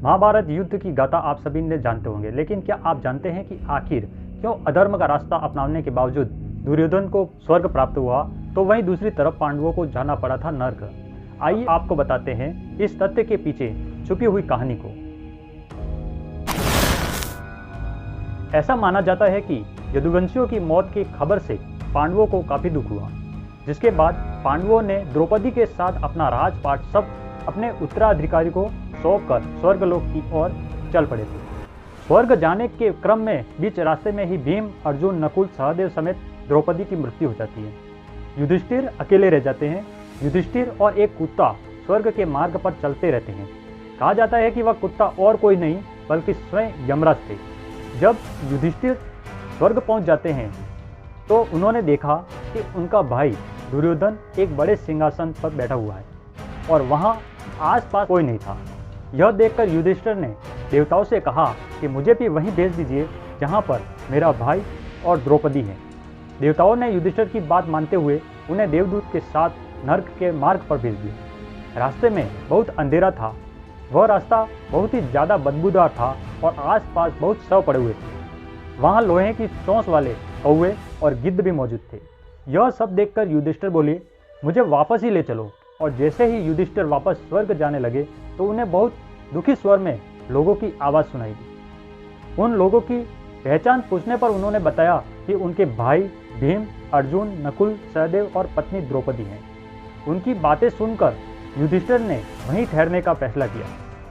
महाभारत युद्ध की गाथा आप सभी ने जानते होंगे, लेकिन क्या आप जानते हैं कि आखिर क्यों अधर्म का रास्ता अपनाने के बावजूद दुर्योधन को स्वर्ग प्राप्त हुआ तो वहीं दूसरी तरफ पांडवों को जाना पड़ा था नर्क। आइए आपको बताते हैं इस तथ्य के पीछे छुपी हुई कहानी को। ऐसा माना जाता है कि यदुवंशियों की मौत की खबर से पांडवों को काफी दुख हुआ, जिसके बाद पांडवों ने द्रौपदी के साथ अपना राजपाट सब अपने उत्तराधिकारी को सौंपकर स्वर्गलोक की ओर चल पड़े थे। स्वर्ग जाने के क्रम में बीच रास्ते में ही भीम, अर्जुन, नकुल, सहदेव समेत द्रौपदी की मृत्यु हो जाती है। युधिष्ठिर अकेले रह जाते हैं। युधिष्ठिर और एक कुत्ता स्वर्ग के मार्ग पर चलते रहते हैं। कहा जाता है कि वह कुत्ता और कोई नहीं बल्कि स्वयं यमराज थे। जब युधिष्ठिर स्वर्ग पहुंच जाते हैं तो उन्होंने देखा कि उनका भाई दुर्योधन एक बड़े सिंहासन पर बैठा हुआ है और वहां आसपास कोई नहीं था। यह देखकर युधिष्ठिर ने देवताओं से कहा कि मुझे भी वहीं भेज दीजिए जहां पर मेरा भाई और द्रौपदी है। देवताओं ने युधिष्ठिर की बात मानते हुए उन्हें देवदूत के साथ नर्क के मार्ग पर भेज दिया। रास्ते में बहुत अंधेरा था। वह रास्ता बहुत ही ज़्यादा बदबूदार था और आसपास बहुत शव पड़े हुए थे। वहाँ लोहे की चोंच वाले कौवे और गिद्ध भी मौजूद थे। यह सब देखकर युधिष्ठिर बोले, मुझे वापस ही ले चलो। और जैसे ही युधिष्ठिर वापस स्वर्ग जाने लगे तो उन्हें बहुत दुखी स्वर में लोगों की आवाज़ सुनाई दी। उन लोगों की पहचान पूछने पर उन्होंने बताया कि उनके भाई भीम, अर्जुन, नकुल, सहदेव और पत्नी द्रौपदी हैं। उनकी बातें सुनकर युधिष्ठिर ने वहीं ठहरने का फैसला किया।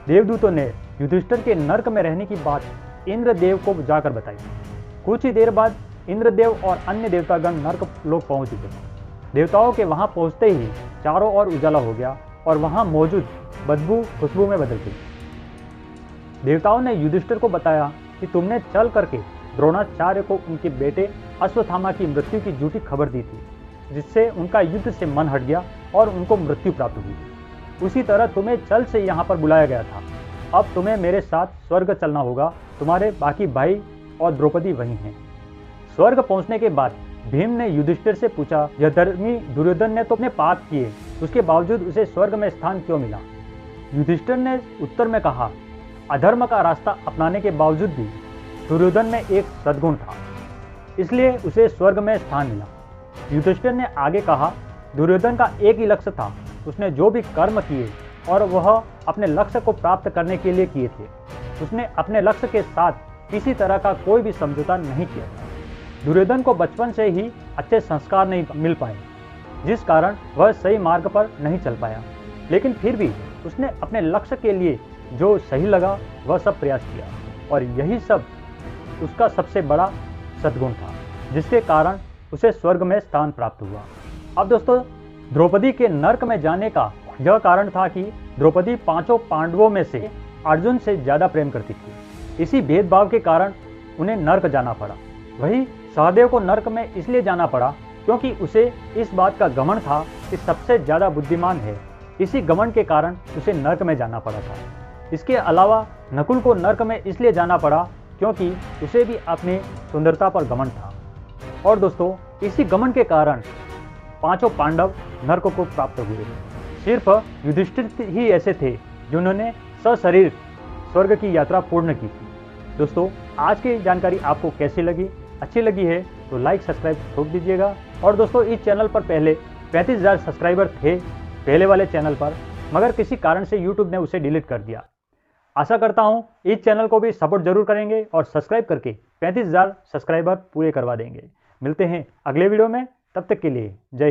देवदूतों ने युधिष्ठिर के नर्क में रहने की बात इंद्रदेव को जाकर बताई। कुछ ही देर बाद इंद्रदेव और अन्य देवतागण नर्क लोक पहुंच गए। देवताओं के वहां पहुंचते ही चारों ओर उजाला हो गया और वहां मौजूद बदबू खुशबू में बदल गई। देवताओं ने युधिष्ठिर को बताया कि तुमने चल करके द्रोणाचार्य को उनके बेटे अश्वत्थामा की मृत्यु की झूठी खबर दी थी, जिससे उनका युद्ध से मन हट गया और उनको मृत्यु प्राप्त हुई। उसी तरह तुम्हें चल से यहाँ पर बुलाया गया था। अब तुम्हें मेरे साथ स्वर्ग चलना होगा। तुम्हारे बाकी भाई और द्रौपदी वहीं हैं। स्वर्ग पहुंचने के बाद भीम ने युधिष्ठिर से पूछा, यह धर्मी दुर्योधन ने तो अपने पाप किए, उसके बावजूद उसे स्वर्ग में स्थान क्यों मिला? युधिष्ठिर ने उत्तर में कहा, अधर्म का रास्ता अपनाने के बावजूद भी दुर्योधन में एक सद्गुण था, इसलिए उसे स्वर्ग में स्थान मिला। युधिष्ठिर ने आगे कहा, दुर्योधन का एक ही लक्ष्य था। उसने जो भी कर्म किए और वह अपने लक्ष्य को प्राप्त करने के लिए किए थे। उसने अपने लक्ष्य के साथ किसी तरह का कोई भी समझौता नहीं किया। दुर्योधन को बचपन से ही अच्छे संस्कार नहीं मिल पाए, जिस कारण वह सही मार्ग पर नहीं चल पाया। लेकिन फिर भी उसने अपने लक्ष्य के लिए जो सही लगा वह सब प्रयास किया और यही सब उसका सबसे बड़ा सद्गुण था, जिसके कारण उसे स्वर्ग में स्थान प्राप्त हुआ। अब दोस्तों, द्रौपदी के नर्क में जाने का यह कारण था कि द्रौपदी पांचों पांडवों में से अर्जुन से ज़्यादा प्रेम करती थी। इसी भेदभाव के कारण उन्हें नर्क जाना पड़ा। वही सहदेव को नर्क में इसलिए जाना पड़ा क्योंकि उसे इस बात का घमंड था कि सबसे ज़्यादा बुद्धिमान है। इसी घमंड के कारण उसे नर्क में जाना पड़ा था। इसके अलावा नकुल को नर्क में इसलिए जाना पड़ा क्योंकि उसे भी अपनी सुंदरता पर घमंड था। और दोस्तों, इसी घमंड के कारण पांचों पांडव नर्क को प्राप्त हुए। सिर्फ युधिष्ठिर ही ऐसे थे जिन्होंने सशरीर स्वर्ग की यात्रा पूर्ण की थी। दोस्तों, आज की जानकारी आपको कैसी लगी? अच्छी लगी है तो लाइक, सब्सक्राइब ठोक दीजिएगा। और दोस्तों, इस चैनल पर पहले 35,000 सब्सक्राइबर थे पहले वाले चैनल पर, मगर किसी कारण से यूट्यूब ने उसे डिलीट कर दिया। आशा करता हूँ इस चैनल को भी सपोर्ट जरूर करेंगे और सब्सक्राइब करके 35,000 सब्सक्राइबर पूरे करवा देंगे। मिलते हैं अगले वीडियो में, तब तक के लिए जय।